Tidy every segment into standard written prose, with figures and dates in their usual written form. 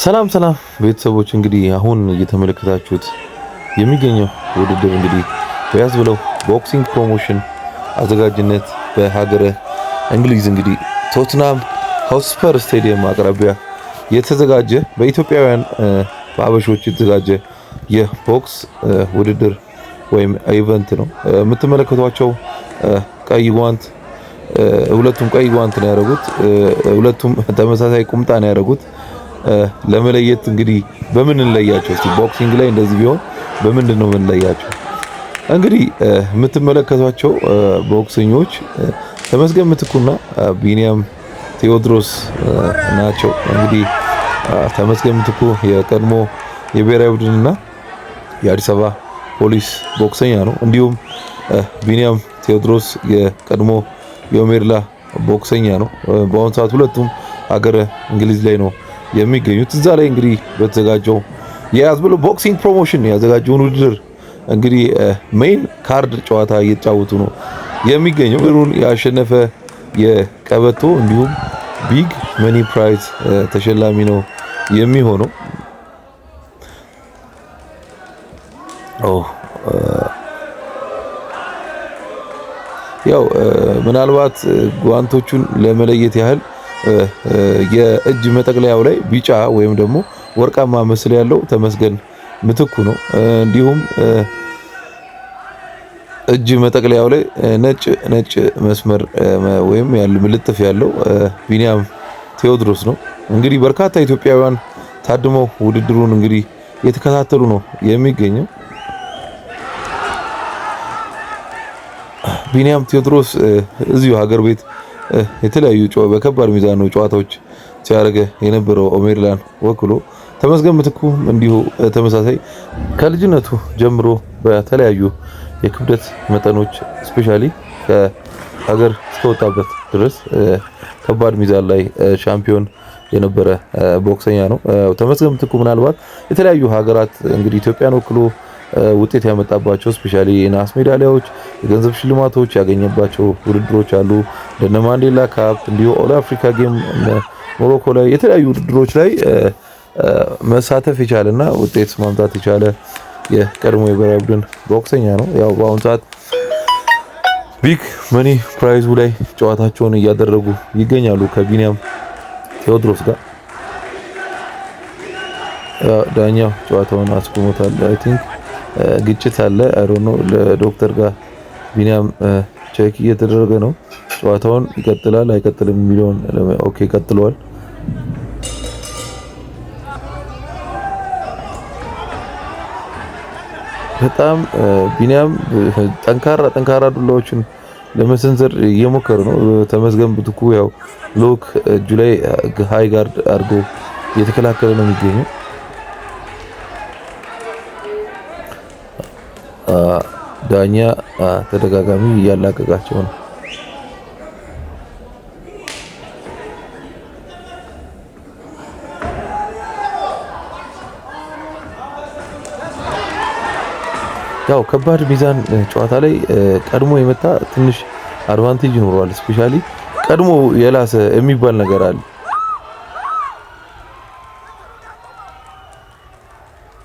ሰላም ሰላም ቤተሰቦች እንግዲህ አሁን እየተመለከታችሁት የሚገኘው ውድድር እንግዲህ በያዝ ብለው ቦክሲንግ ፕሮሞሽን አዘጋጅነት በሀገረ እንግሊዝ እንግዲህ ቶትናም ሆትስፐር ስቴዲየም አቅራቢያ የተዘጋጀ በኢትዮጵያውያን በአበሾች የተዘጋጀ የቦክስ ውድድር ወይም ኢቨንት ነው። የምትመለከቷቸው ቀይ ጓንት ሁለቱም ቀይ ጓንት ነው ያደረጉት። ሁለቱም ተመሳሳይ ቁምጣ ነው ያደረጉት። ለመለየት እንግዲህ በምን እንለያቸው? እስቲ ቦክሲንግ ላይ እንደዚህ ቢሆን በምንድነው የምንለያቸው? እንግዲህ የምትመለከቷቸው ቦክሰኞች ተመስገን ምትኩና ቢኒያም ቴዎድሮስ ናቸው። እንግዲህ ተመስገን ምትኩ የቀድሞ የብሔራዊ ቡድንና የአዲስ አበባ ፖሊስ ቦክሰኛ ነው። እንዲሁም ቢኒያም ቴዎድሮስ የቀድሞ የኦሜርላ ቦክሰኛ ነው። በአሁኑ ሰዓት ሁለቱም ሀገረ እንግሊዝ ላይ ነው የሚገኙት። እዛ ላይ እንግዲህ በተዘጋጀው የያዝ ብሎ ቦክሲንግ ፕሮሞሽን ያዘጋጀውን ውድድር እንግዲህ ሜን ካርድ ጨዋታ እየተጫወቱ ነው የሚገኘው። ብሩን ያሸነፈ የቀበቶ እንዲሁም ቢግ መኒ ፕራይዝ ተሸላሚ ነው የሚሆነው። ያው ምናልባት ጓንቶቹን ለመለየት ያህል የእጅ መጠቅለያው ላይ ቢጫ ወይም ደግሞ ወርቃማ ምስል ያለው ተመስገን ምትኩ ነው። እንዲሁም እጅ መጠቅለያው ላይ ነጭ መስመር ወይም ምልጥፍ ያለው ቢኒያም ቴዎድሮስ ነው። እንግዲህ በርካታ ኢትዮጵያውያን ታድመው ውድድሩን እንግዲህ የተከታተሉ ነው የሚገኘው። ቢኒያም ቴዎድሮስ እዚሁ ሀገር ቤት የተለያዩ በከባድ ሚዛን ነው ጨዋታዎች ሲያደርግ የነበረው ኦሜርላን ወክሎ። ተመስገን ምትኩ እንዲሁ ተመሳሳይ ከልጅነቱ ጀምሮ በተለያዩ የክብደት መጠኖች ስፔሻሊ ከሀገር እስከወጣበት ድረስ ከባድ ሚዛን ላይ ሻምፒዮን የነበረ ቦክሰኛ ነው። ተመስገን ምትኩ ምናልባት የተለያዩ ሀገራት እንግዲህ ኢትዮጵያን ወክሎ ውጤት ያመጣባቸው ስፔሻሊ የናስ ሜዳሊያዎች፣ የገንዘብ ሽልማቶች ያገኘባቸው ውድድሮች አሉ። እንደነ ማንዴላ ካፕ እንዲሁ ኦል አፍሪካ ጌም ሞሮኮ ላይ የተለያዩ ውድድሮች ላይ መሳተፍ የቻለና ውጤት ማምጣት የቻለ የቀድሞ የብሔራዊ ቡድን ቦክሰኛ ነው። ያው በአሁኑ ሰዓት ቢግ መኒ ፕራይዙ ላይ ጨዋታቸውን እያደረጉ ይገኛሉ ከቢኒያም ቴዎድሮስ ጋር። ዳኛው ጨዋታውን አስቆሞታል። አይ ቲንክ ግጭት አለ። አይ ዶንት ኖ ለዶክተር ጋር ቢኒያም ቼክ እየተደረገ ነው። ጨዋታውን ይቀጥላል አይቀጥልም የሚለውን ኦኬ ቀጥሏል። በጣም ቢኒያም ጠንካራ ዱላዎችን ለመሰንዘር እየሞከረ ነው። ተመስገን ምትኩ ያው ሎክ እጁ ላይ ሃይ ጋርድ አድርጎ እየተከላከለ ነው የሚገኘው። ዳኛ ተደጋጋሚ እያላቀቃቸው ነው። ያው ከባድ ሚዛን ጨዋታ ላይ ቀድሞ የመጣ ትንሽ አድቫንቴጅ ይኖረዋል። ስፔሻሊ ቀድሞ የላሰ የሚባል ነገር አለ።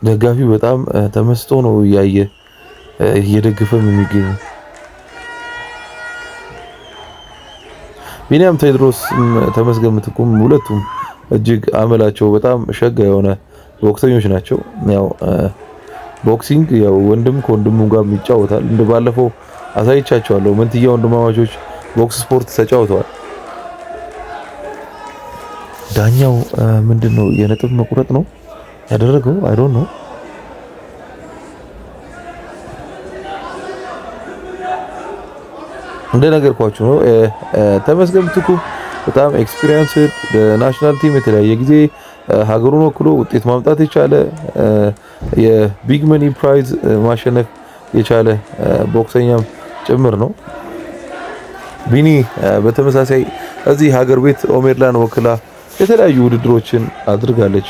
ደጋፊው በጣም ተመስጦ ነው እያየ እየደገፈም የሚገኘው። ቢኒያም ቴዎድሮስ ተመስገን ምትኩም ሁለቱም እጅግ አመላቸው በጣም ሸጋ የሆነ ቦክሰኞች ናቸው። ያው ቦክሲንግ ያው ወንድም ከወንድሙ ጋር ይጫወታል። እንደ ባለፈው አሳይቻቸዋለሁ። መንትያ ወንድማማቾች ቦክስ ስፖርት ተጫውተዋል። ዳኛው ምንድነው የነጥብ መቁረጥ ነው ያደረገው? አይ ዶንት ኖ። እንደነገርኳችሁ ነው። ተመስገን ምትኩ በጣም ኤክስፒሪየንስድ በናሽናል ቲም የተለያየ ጊዜ ሀገሩን ወክሎ ውጤት ማምጣት የቻለ የቢግ መኒ ፕራይዝ ማሸነፍ የቻለ ቦክሰኛም ጭምር ነው። ቢኒ በተመሳሳይ እዚህ ሀገር ቤት ኦሜርላን ወክላ የተለያዩ ውድድሮችን አድርጋለች።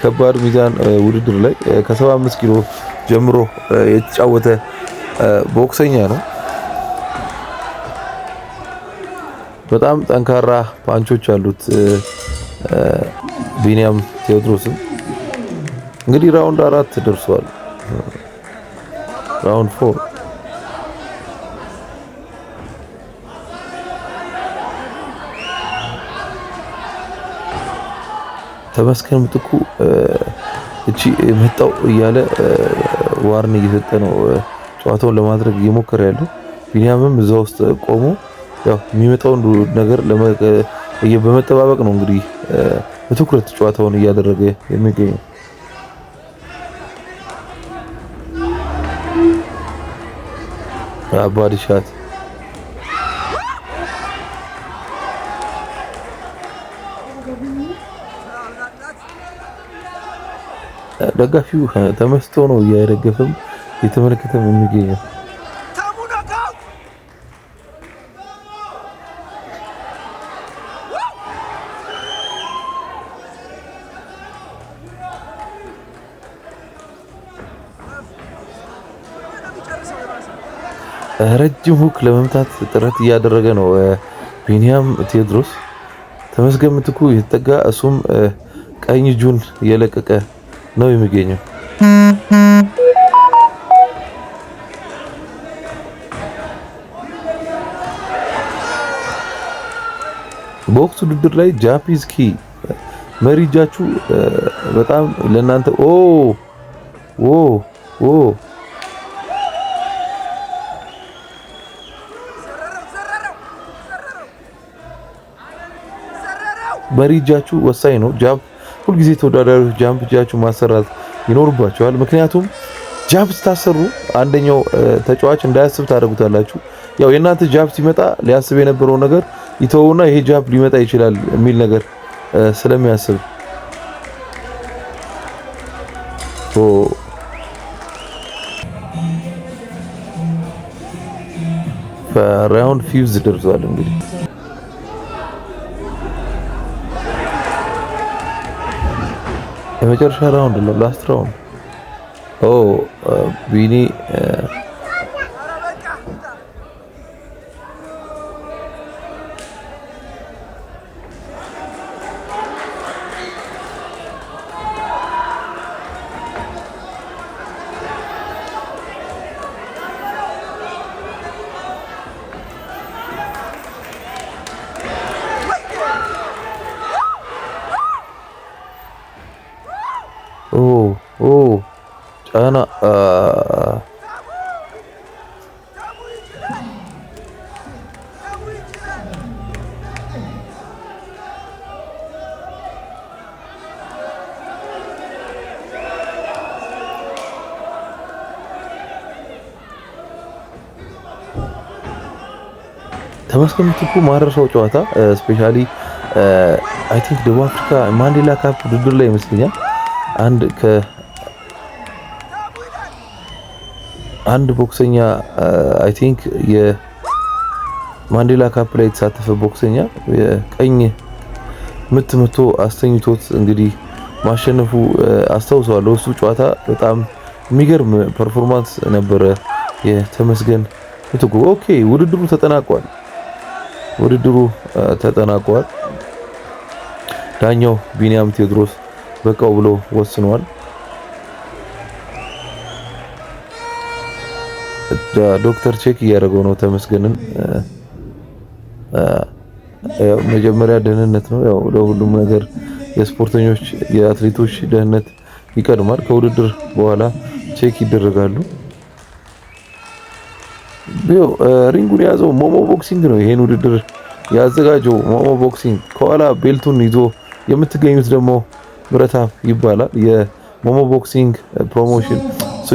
ከባድ ሚዛን ውድድር ላይ ከ75 ኪሎ ጀምሮ የተጫወተ ቦክሰኛ ነው። በጣም ጠንካራ ፓንቾች አሉት። ቢኒያም ቴዎድሮስም እንግዲህ ራውንድ 4 ደርሷል። ራውንድ 4 ተመስገን ምትኩ እቺ መጣው እያለ ዋርን እየሰጠ ነው ጨዋታውን ለማድረግ እየሞከረ ያለው። ቢኒያምም እዛ ውስጥ ቆሞ ያው የሚመጣውን ነገር በመጠባበቅ ነው እንግዲህ በትኩረት ጨዋታውን እያደረገ የሚገኘው። ባዲ ሻት ደጋፊው ተመስጦ ነው እያደገፈም የተመለከተም የሚገኘው። ረጅም ሁክ ለመምታት ጥረት እያደረገ ነው ቢኒያም ቴዎድሮስ። ተመስገን ምትኩ የተጠጋ እሱም ቀኝ እጁን እየለቀቀ ነው የሚገኘው። በወቅቱ ውድድር ላይ ጃፒዝ ኪ መሪ እጃችሁ በጣም ለእናንተ መሪ እጃችሁ ወሳኝ ነው። ጃምፕ ሁልጊዜ ተወዳዳሪዎች ጃምፕ እጃችሁ ማሰራት ይኖርባቸዋል። ምክንያቱም ጃምፕ ስታሰሩ አንደኛው ተጫዋች እንዳያስብ ታደርጉታላችሁ። ያው የእናንተ ጃምፕ ሲመጣ ሊያስብ የነበረው ነገር ይተውና ይሄ ጃምፕ ሊመጣ ይችላል የሚል ነገር ስለሚያስብ ራውንድ ፊውዝ ደርሷል እንግዲህ የመጨረሻ ራውንድ ነው። ላስት ራውንድ ቢኒ ጫና ተመስገን ምትኩ ማረሰው ጨዋታ ስፔሻሊ አይ ቲንክ ደቡብ አፍሪካ ማንዴላ ካፕ ውድድር ላይ ይመስለኛል አንድ ቦክሰኛ አይ ቲንክ የማንዴላ ካፕ ላይ የተሳተፈ ቦክሰኛ የቀኝ ምት መቶ አስተኝቶት እንግዲህ ማሸነፉ አስታውሰዋለሁ። እሱ ጨዋታ በጣም የሚገርም ፐርፎርማንስ ነበረ የተመስገን ምትኩ። ኦኬ ውድድሩ ተጠናቋል። ዳኛው ቢኒያም ቴዎድሮስ በቃው ብሎ ወስኗል። ዶክተር ቼክ እያደረገው ነው ተመስገንን። ያው መጀመሪያ ደህንነት ነው። ያው ለሁሉም ነገር የስፖርተኞች የአትሌቶች ደህንነት ይቀድማል። ከውድድር በኋላ ቼክ ይደረጋሉ። ያው ሪንጉን የያዘው ሞሞ ቦክሲንግ ነው። ይሄን ውድድር ያዘጋጀው ሞሞ ቦክሲንግ። ከኋላ ቤልቱን ይዞ የምትገኙት ደግሞ ምረታብ ይባላል። የሞሞ ቦክሲንግ ፕሮሞሽን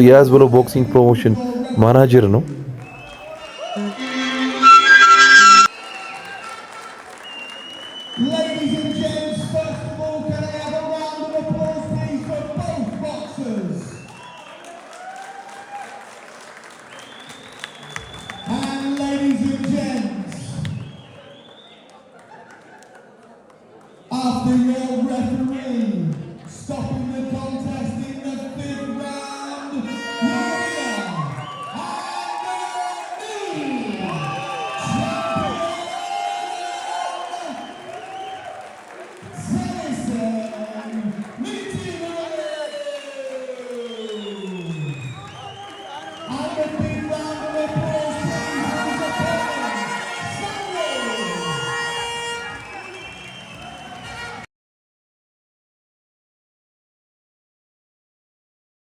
የያዝ ብለው ቦክሲንግ ፕሮሞሽን ማናጀር ነው።